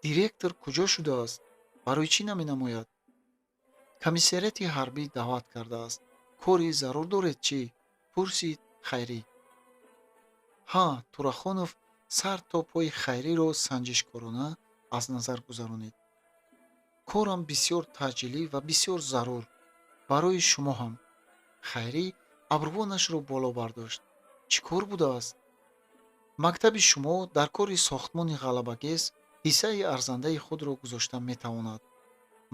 «Директор куҷо шудааст? Барои чӣ наменамояд?» «Комиссарияти ҳарбӣ даъват кардааст. Кори зарур доред чӣ?» пурсид Хайрӣ. «Ҳа». Турахонов сар то пои Хайриро санҷишкорона аз назар гузаронид. «Корам бисёр таъҷилӣ ва бисёр зарур. Барои шумо ҳам». Хайрӣ абрувонашро боло бардошт. «Чӣ кор будааст?» «Мактаби шумо дар кори сохтмони ғалабагез ҳиссаи арзандаи худро гузошта метавонад.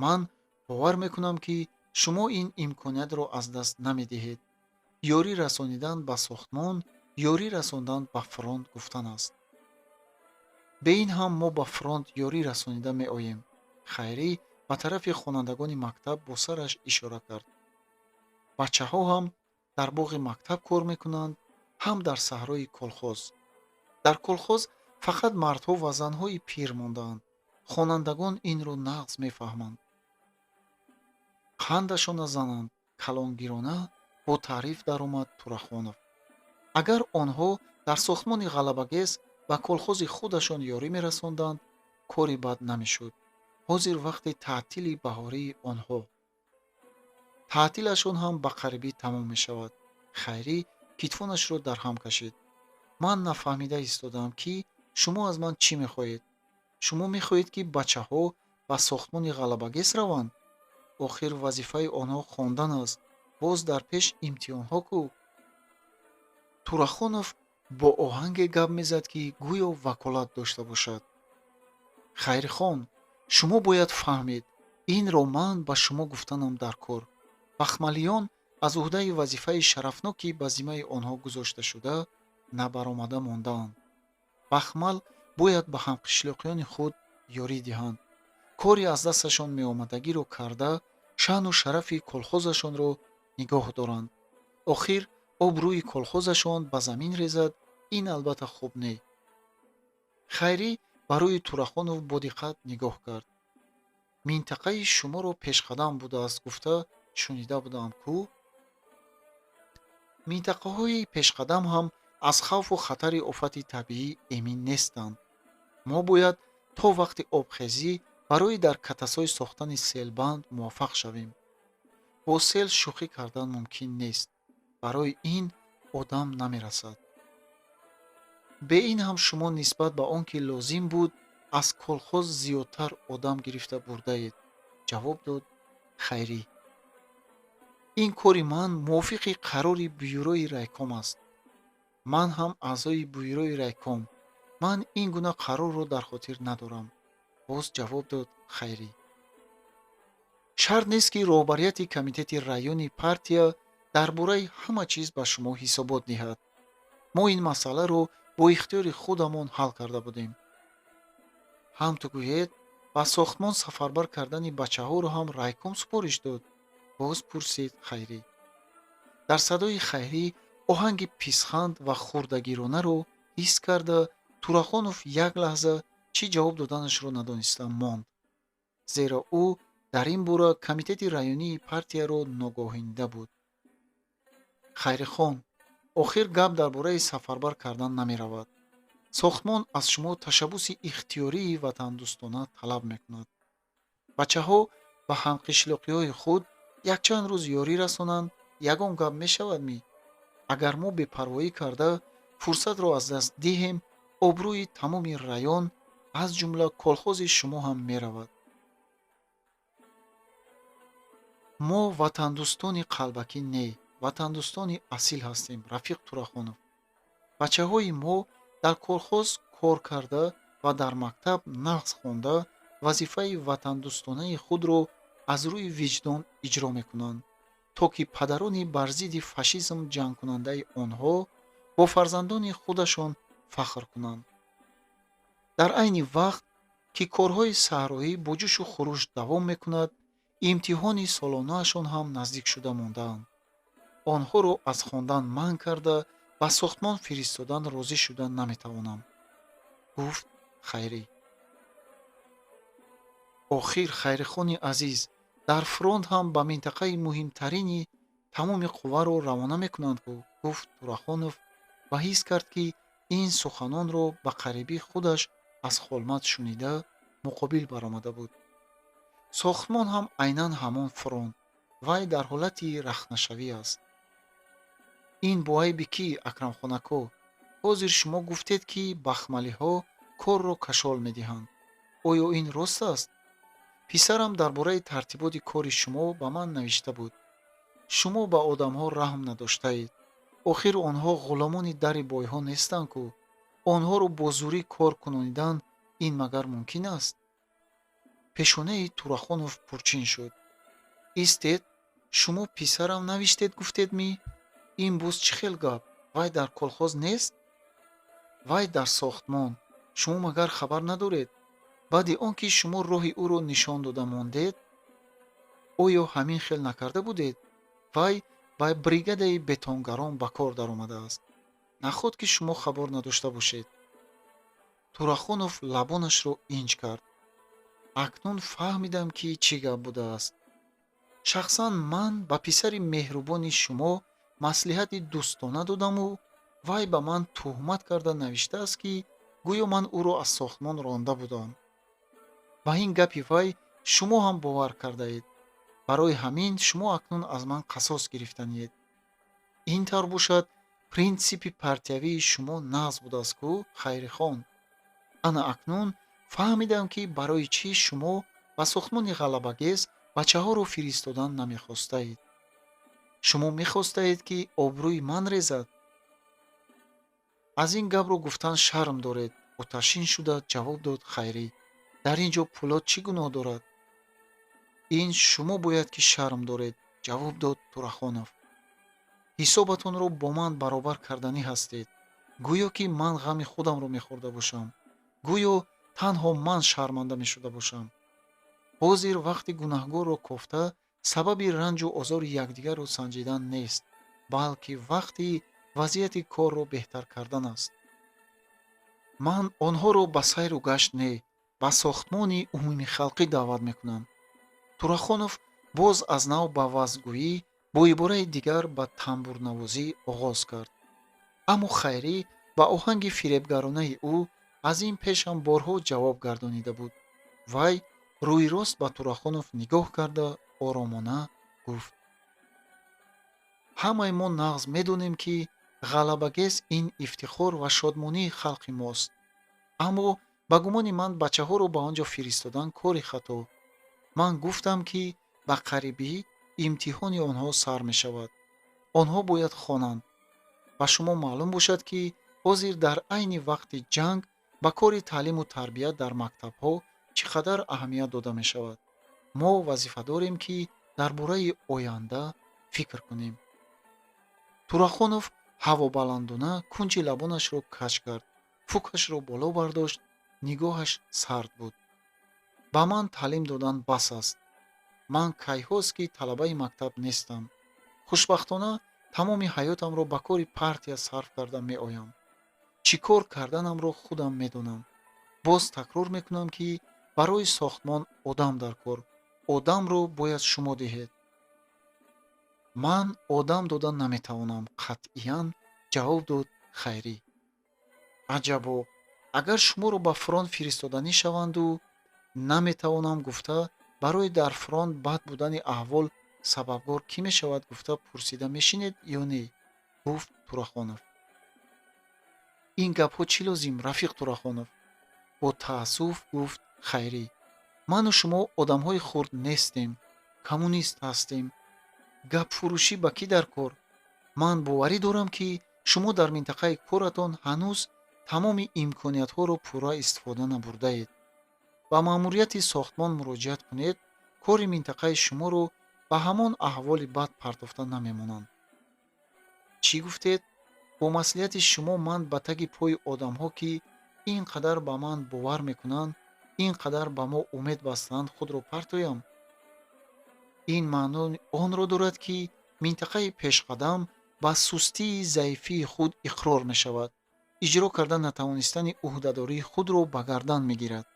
Ман бовар мекунам, ки шумо ин имкониятро аз даст намедиҳед. Ёрӣ расонидан ба сохтмон, ёрӣ расондан ба фронт гуфтан аст. Бе ин ҳам мо ба фронт ёрӣ расонида меоем». Хайрӣ ба тарафи хонандагони мактаб бо сараш ишора кард. «Бачаҳо ҳам дар боғи мактаб кор мекунанд, ҳам дар саҳрои колхоз. Дар колхоз фақат мардҳо ва занҳои пир мондаанд. Хонандагон инро нағз мефаҳманд. Қандашон назананд». Калонгирона бо таъриф даромад Турахонов. Агар онҳо дар сохтмони ғалабагез ба колхози худашон ёрӣ мерасонданд, кори бад намешуд. ҳозир вақти таътили баҳории онҳо. таътилашон ҳам ба қарибӣ тамом мешавад. Хайрӣ китфонашро дар ҳам кашид. «Ман нафаҳмида истодам, ки шумо аз ман чӣ мехоҳед? Шумо мехоҳед, ки бачаҳо ба сохтмони ғалабагез раванд? Охир вазифаи онҳо хондан аст. Боз дар пеш имтиҳонҳо кӯ?» Турахонов бо оҳанге гап мезад, ки гӯё ваколат дошта бошад. «Хайрихон, шумо бояд фаҳмед, инро ман ба шумо гуфтанам дар кор. бахмалиён аз уҳдаи вазифаи шарафноки ба зиммаи онҳо гузошта шуда набаромада мондаанд. бахмал бояд ба ҳамқишлоқиёни худ ёрӣ диҳанд. кори аз дасташон меомадагиро карда, шаъну шарафи колхозашонро нигоҳ доранд. охир обрӯи колхозашон ба замин резад, ин албатта хуб не». Хайрӣ ба рӯи Турахонов бо диққат нигоҳ кард. «Минтақаи шуморо пешқадам будааст гуфта шунида будам кӯ?» «Минтақаҳои пешқадам ҳам аз хавфу хатари офати табиӣ эмин нестанд. Мо бояд то вақти обхезӣ барои дар катасой сохтани селбанд муваффақ шавем. Бо сел шӯхӣ кардан мумкин нест. Барои ин одам намерасад. бе ин ҳам шумо нисбат ба он ки лозим буд аз колхоз зиёдтар одам гирифта бурдаед», ҷавоб дод Хайрӣ. «Ин кори ман мувофиқи қарори бюрои райком аст. Ман ҳам аъзои бюрои райком. Ман ин гуна қарорро дар хотир надорам», боз ҷавоб дод Хайрӣ. «Шарт нест, ки роҳбарияти комитети райони партия дар бораи ҳама чиз ба шумо ҳисобот диҳад. Мо ин масъаларо бо ихтиёри худамон ҳал карда будем. Ҳам ту гӯед, ба сохтмон сафарбар кардани бачаҳоро ҳам райком супориш дод?» боз пурсид Хайрӣ. Дар садои Хайрӣ оҳанги писханд ва хурдагиронаро ҳис карда, Турахонов як лаҳза чӣ ҷавоб доданашро надониста монд. Зеро ӯ дар ин бора комитети районии партияро ногоҳинида буд. «Хайрихон, охир гап дар бораи сафарбар кардан намеравад. Сохтмон аз шумо ташаббуси ихтиёрии ватандӯстона талаб мекунад. бачаҳо ба ҳамқишлоқиҳои худ якчанд рӯз ёрӣ расонанд, ягон гап мешавад ми? Агар мо бепарвоӣ карда фурсатро аз даст диҳем, обрӯи тамоми район, аз ҷумла колхози шумо ҳам меравад. Мо ватандӯстони қалбакӣ не, ватандӯстони асил ҳастем, Рафиқ Турахонов. бачаҳои мо дар колхоз кор карда ва дар мактаб нағз хонда вазифаи ватандӯстонаи худро аз рӯи виҷдон иҷро мекунанд, то ки падарони бар зидди фашизм ҷангкунандаи онҳо бо фарзандони худашон фахр кунанд. дар айни вақт ки корҳои саҳроӣ бо ҷӯшу хуруш давом мекунад, имтиҳони солонаашон ҳам наздик шуда мондаанд. онҳоро аз хондан манъ карда ба сохтмон фиристодан розӣ шуда наметавонам, гуфт Хайрӣ. охир Хайрихони азиз, дар фронт ҳам ба минтақаи муҳимтарини тамоми қувваро равона мекунанд ку, гуфт Турахонов ва ҳис кард, ки ин суханонро ба қарибӣ худаш аз холмат шунида, муқобил баромада буд. сохтмон ҳам айнан ҳамон фронт, вай дар ҳолати рахнашавӣ аст. ин бо айби кӣ, Акрамхонако? ҳозир шумо гуфтед, ки бахмалиҳо корро кашол медиҳанд. оё ин рост аст? писарам дар бораи тартиботи кори шумо ба ман навишта буд. шумо ба одамҳо раҳм надоштаед. охир онҳо ғуломони дари бойҳо нестанд ку? онҳоро бо зурӣ кор кунонидан ин магар мумкин аст? пешонаи Турахонов пурчин шуд. истед, шумо писарам навиштед гуфтед ми? ин буз чӣ хел гап? вай дар колхоз нест? вай дар сохтмон. шумо магар хабар надоред? баъди он ки шумо роҳи ӯро нишон дода мондед, оё ҳамин хел накарда будед? вай ба бригадаи бетонгарон ба кор даромадааст. наход ки шумо хабар надошта бошед. Турахонов лабонашро инҷ кард. акнун фаҳмидам, ки чӣ гап будааст. шахсан ман ба писари меҳрубони шумо маслиҳати дӯстона додаму вай ба ман тӯҳмат карда навиштааст, ки гӯё ман ӯро аз сохтмон ронда будам. ба ин гапи вай шумо ҳам бовар кардаед. барои ҳамин шумо акнун аз ман қасос гирифтаниед. ин тавр бошад, принсипи партиявии шумо нағз будааст ку, Хайрихон? ана акнун фаҳмидам, ки барои чӣ шумо ба сохтмони ғалабагез бачаҳоро фиристодан намехостаед. шумо мехостаед, ки обрӯи ман резад. аз ин гапро гуфтан шарм доред, оташин шуда ҷавоб дод Хайрӣ. дар ин ҷо Пӯлод чӣ гуноҳ дорад? ин шумо бояд, ки шарм доред, ҷавоб дод Турахонов. ҳисобатонро бо ман баробар карданӣ ҳастед. гӯё ки ман ғами худамро мехӯрда бошам. гӯё танҳо ман шарманда мешуда бошам. ҳозир вақти гунаҳгорро кофта сабаби ранҷу озори якдигарро санҷидан нест, балки вақти вазъияти корро беҳтар кардан аст. ман онҳоро ба сайру гашт не, ба сохтмони умумихалқӣ даъват мекунам. Турахонов боз аз нав ба вазгӯӣ бо ибораи дигар ба тамбурнавозӣ оғоз кард. аммо Хайрӣ ба оҳанги фиребгаронаи ӯ аз ин пешам борҳо ҷавоб гардонида буд. вай рӯйрост ба Турахонов нигоҳ карда оромона гуфт: ҳамаи мо нағз медонем, ки ғалабагез ин ифтихор ва шодмонии халқи мост. аммо ба гумони ман бачаҳоро ба он ҷо фиристодан кори хато. ман гуфтам, ки ба қарибӣ имтиҳони онҳо сар мешавад. онҳо бояд хонанд. ба шумо маълум бошад, ки ҳозир дар айни вақти ҷанг ба кори таълиму тарбият дар мактабҳо чӣ қадар аҳамият дода мешавад. мо вазифа дорем, ки дар бораи оянда фикр кунем. Турахонов ҳавобаландона кунҷи лабонашро кач кард, фукашро боло бардошт, нигоҳаш сард буд. ба ман таълим додан бас аст. ман кайҳост, ки талабаи мактаб нестам. хушбахтона тамоми ҳаётамро ба кори партия сарф карда меоям. чӣ кор карданамро худам медонам. боз такрор мекунам, ки барои сохтмон одам дар кор. одамро бояд шумо диҳед. ман одам дода наметавонам, қатъиян, ҷавоб дод Хайрӣ. аҷабо, агар шуморо ба фронт фиристоданӣ шаванду наметавонам гуфта, барои дар фронт бад будани аҳвол сабабгор кӣ мешавад гуфта пурсида мешинед ё не? гуфт Турахонов. ин гапҳо чӣ лозим, Рафиқ Турахонов? бо таассуф гуфт Хайрӣ. ману шумо одамҳои хурд нестем, коммунист ҳастем. гапфурӯшӣ ба кӣ дар кор? ман боварӣ дорам, ки шумо дар минтақаи коратон ҳанӯз тамоми имкониятҳоро пурра истифода набурдаед. ба маъмурияти сохтмон муроҷиат кунед, кори минтақаи шуморо ба ҳамон аҳволи бад партофта намемонанд. чӣ гуфтед? бо маслиҳати шумо ман ба таги пои одамҳо, ки ин қадар ба ман бовар мекунанд, ин қадар ба мо умед бастаанд, худро партоям? ин маънои онро дорад, ки минтақаи пешқадам ба сустии заифии худ иқрор мешавад, иҷро карда натавонистани ӯҳдадории худро ба гардан мегирад.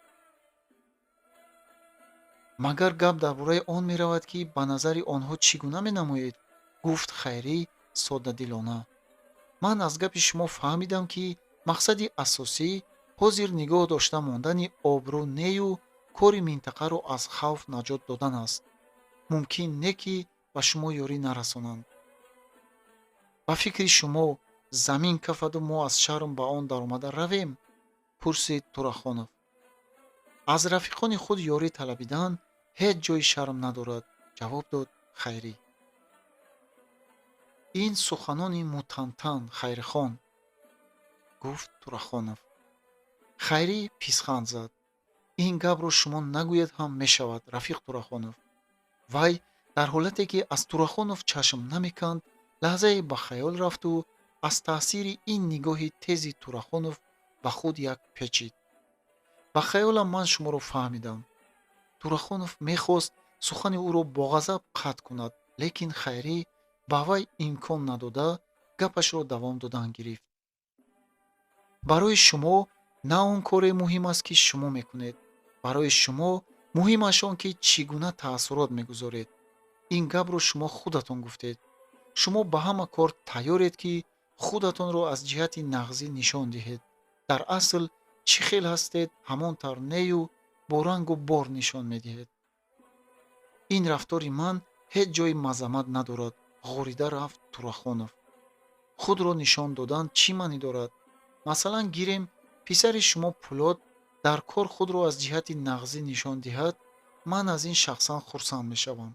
магар гап дар бораи он меравад, ки ба назари онҳо чӣ гуна менамоед? гуфт Хайрӣ соддадилона. ман аз гапи шумо фаҳмидам, ки мақсади асосӣ ҳозир нигоҳ дошта мондани обрӯ нею кори минтақаро аз хавф наҷот додан аст. мумкин не, ки ба шумо ёрӣ нарасонанд. ба фикри шумо замин кафаду мо аз шарм ба он даромада равем? пурсид Турахонов. аз рафиқони худ ёрӣ талабидан ҳеҷ ҷои шарм надорад, ҷавоб дод Хайрӣ. ин суханони мутантан, Хайрихон, гуфт Турахонов. Хайрӣ писханд зад. ин гапро шумо нагӯед ҳам мешавад, рафиқ Турахонов. вай дар ҳолате, ки аз Турахонов чашм намеканд, лаҳзае ба хаёл рафту аз таъсири ин нигоҳи тези Турахонов ба худ як печид. ба хаёлам ман шуморо фаҳмидам. Турахонов мехост сухани ӯро бо ғазаб қатъ кунад, лекин Хайрӣ ба вай имкон надода, гапашро давом додан гирифт. барои шумо на он коре муҳим аст, ки шумо мекунед. барои шумо муҳим аст он, ки чӣ гуна таассурот мегузоред. ин гапро шумо худатон гуфтед. шумо ба ҳама кор тайёред, ки худатонро аз ҷиҳати нағзӣ нишон диҳед. дар асл чӣ хел ҳастед, ҳамон тавр нею бо рангу бор нишон медиҳед. ин рафтори ман ҳеҷ ҷои мазаммат надорад, ғорида рафт Турахонов. худро нишон додан чӣ маънӣ дорад? масалан гирем писари шумо Пулод дар кор худро аз ҷиҳати нағзӣ нишон диҳад, ман аз ин шахсан хурсанд мешавам.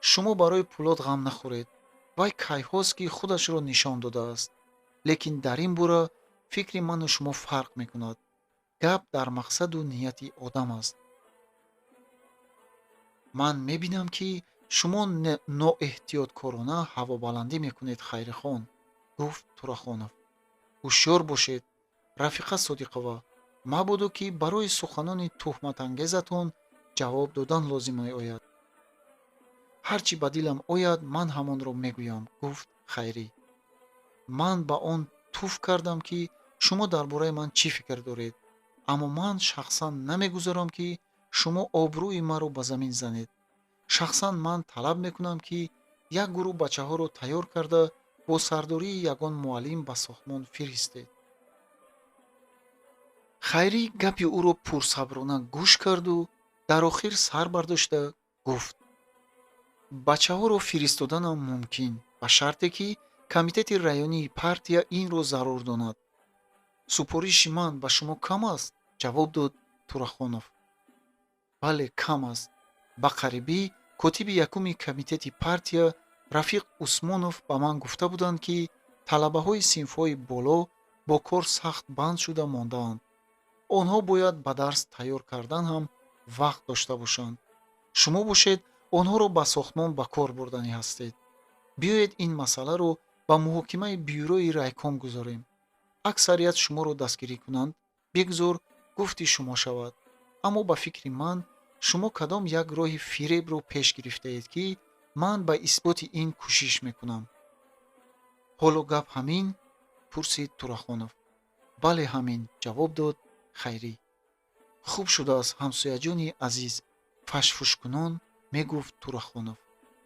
шумо барои Пулод ғам нахӯред. вай кайҳост, ки худашро нишон додааст. лекин дар ин бора фикри ману шумо фарқ мекунад. гап дар мақсаду нияти одам аст. ман мебинам, ки шумо ноэҳтиёткорона ҳавобаландӣ мекунед, Хайрихон, гуфт Турахонов. ҳушёр бошед, рафиқа Содиқова, мабодо ки барои суханони тӯҳматангезатон ҷавоб додан лозим меояд. ҳар чӣ ба дилам ояд, ман ҳамонро мегӯям, гуфт Хайрӣ. ман ба он туф кардам, ки шумо дар бораи ман чӣ фикр доред, аммо ман шахсан намегузорам, ки шумо обрӯи маро ба замин занед. шахсан ман талаб мекунам, ки як гурӯҳ бачаҳоро тайёр карда бо сардории ягон муаллим ба сохтмон фиристед. Хайрӣ гапи ӯро пурсаброна гӯш карду дар охир сар бардошта гуфт: бачаҳоро фиристоданам мумкин, ба шарте, ки комитети раёнии партия инро зарур донад. супориши ман ба шумо кам аст? ҷавоб дод Турахонов. бале, кам аст. ба қарибӣ котиби якуми комитети партия Рафиқ Усмонов ба ман гуфта буданд, ки талабаҳои синфҳои боло бо кор сахт банд шуда мондаанд. онҳо бояд ба дарс тайёр кардан ҳам вақт дошта бошанд. шумо бошед онҳоро ба сохтмон ба кор бурданӣ ҳастед. биёед ин масъаларо ба муҳокимаи бюрои райком гузорем. аксарият шуморо дастгирӣ кунанд, бигзор гуфти шумо шавад. аммо ба фикри ман шумо кадом як роҳи фиребро пеш гирифтаед, ки ман ба исботи ин кӯшиш мекунам. ҳоло гап ҳамин? пурсид Турахонов. бале, ҳамин, ҷавоб дод Хайрӣ. хуб шудааст, ҳамсояҷони азиз, фашфушкунон, мегуфт Турахонов.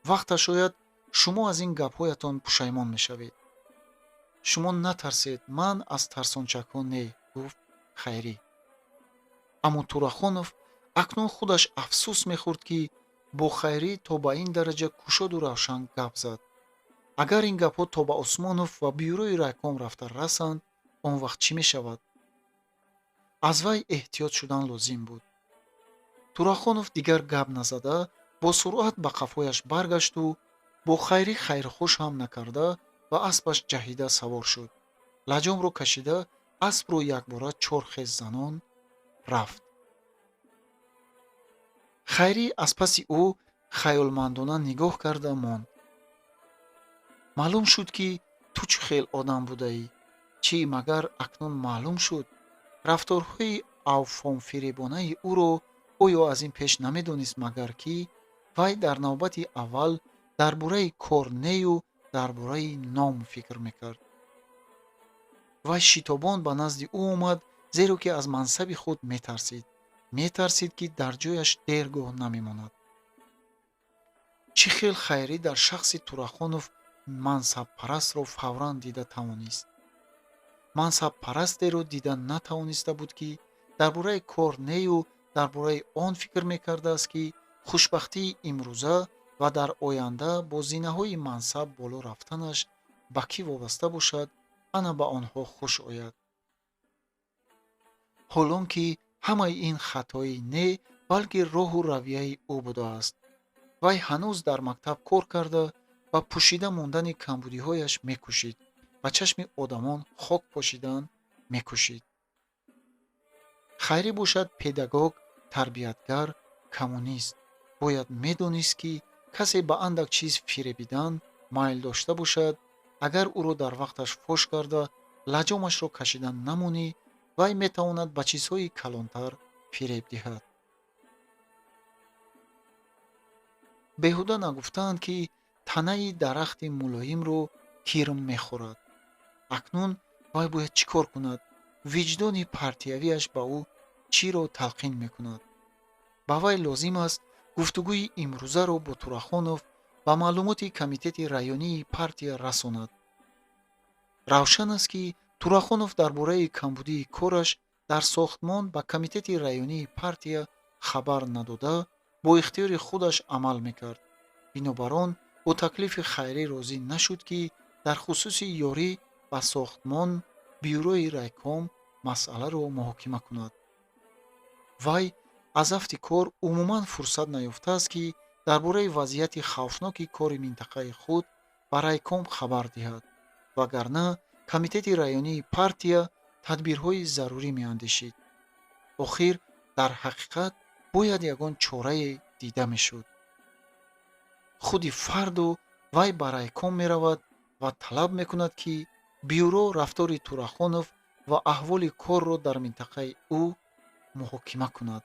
вақташ ояд шумо аз ин гапҳоятон пушаймон мешавед. шумо натарсед, ман аз тарсончакҳо не, гуфт Хайрӣ. аммо Турахонов акнун худаш афсӯс мехӯрд, ки бо Хайрӣ то ба ин дараҷа кушоду равшан гап зад. агар ин гапҳо то ба Усмонов ва бюрои райком рафта расанд, он вақт чӣ мешавад? аз вай эҳтиёт шудан лозим буд. Турахонов дигар гап назада бо суръат ба қафояш баргашту бо хайрӣ хайрхуш ҳам накарда ба аспаш ҷаҳида савор шуд. лаҷомро кашида аспро якбора чор хез занон рафт. хайрӣ аз паси ӯ хаёлмандона нигоҳ карда монд. маълум шуд, ки ту чӣ хел одам будаӣ. Чӣ магар акнун маълум шуд? рафторҳои авфонфиребонаи ӯро оё аз ин пеш намедонист магар, ки вай дар навбати аввал дар бораи кор нею дар бораи ном фикр мекард. вай шитобон ба назди ӯ омад, зеро ки аз мансаби худ метарсид. метарсид, ки дар ҷояш дергоҳ намемонад. чӣ хел хайрӣ дар шахси Турахонов мансабпарастро фавран дида тавонист? мансабпарастеро дида натавониста буд, ки дар бораи кор нею дар бораи он фикр мекардааст, ки хушбахтии имрӯза ва дар оянда бо зинаҳои мансаб боло рафтанаш ба кӣ вобаста бошад, ана ба онҳо хуш ояд. ҳолон ки ҳамаи ин хатои не, балки роҳу равияи ӯ будааст. вай ҳанӯз дар мактаб кор карда ба пӯшида мондани камбудиҳояш мекӯшид, ба чашми одамон хок пошидан мекӯшид. хайрӣ бошад педагог, тарбиятгар, коммунист, бояд медонист, ки касе ба андак чиз фиребидан майл дошта бошад, агар ӯро дар вақташ фош карда лаҷомашро кашида намонӣ, вай метавонад ба чизҳои калонтар фиреб диҳад. беҳуда нагуфтаанд, ки танаи дарахти мулоимро кирм мехӯрад. акнун вай бояд чӣ кор кунад? виҷдони партиявиаш ба ӯ чиро талқин мекунад? ба вай лозим аст гуфтугӯи имрӯзаро бо Турахонов ба маълумоти комитети раёнии партия расонад. равшан аст, ки Турахонов дар бораи камбудии кораш дар сохтмон ба комитети раёнии партия хабар надода, бо ихтиёри худаш амал мекард. бинобар он бо таклифи хайрӣ розӣ нашуд, ки дар хусуси ёрӣ ба сохтмон бюрои райком масъаларо муҳокима кунад. вай аз афти кор умуман фурсат наёфтааст, ки дар бораи вазъияти хавфноки кори минтақаи худ ба райком хабар диҳад. вагарна комитети раёнии партия тадбирҳои зарурӣ меандешид. охир дар ҳақиқат бояд ягон чорае дида мешуд. худи фарду вай ба райком меравад ва талаб мекунад, ки бюро рафтори Турахонов ва аҳволи корро дар минтақаи ӯ муҳокима кунад.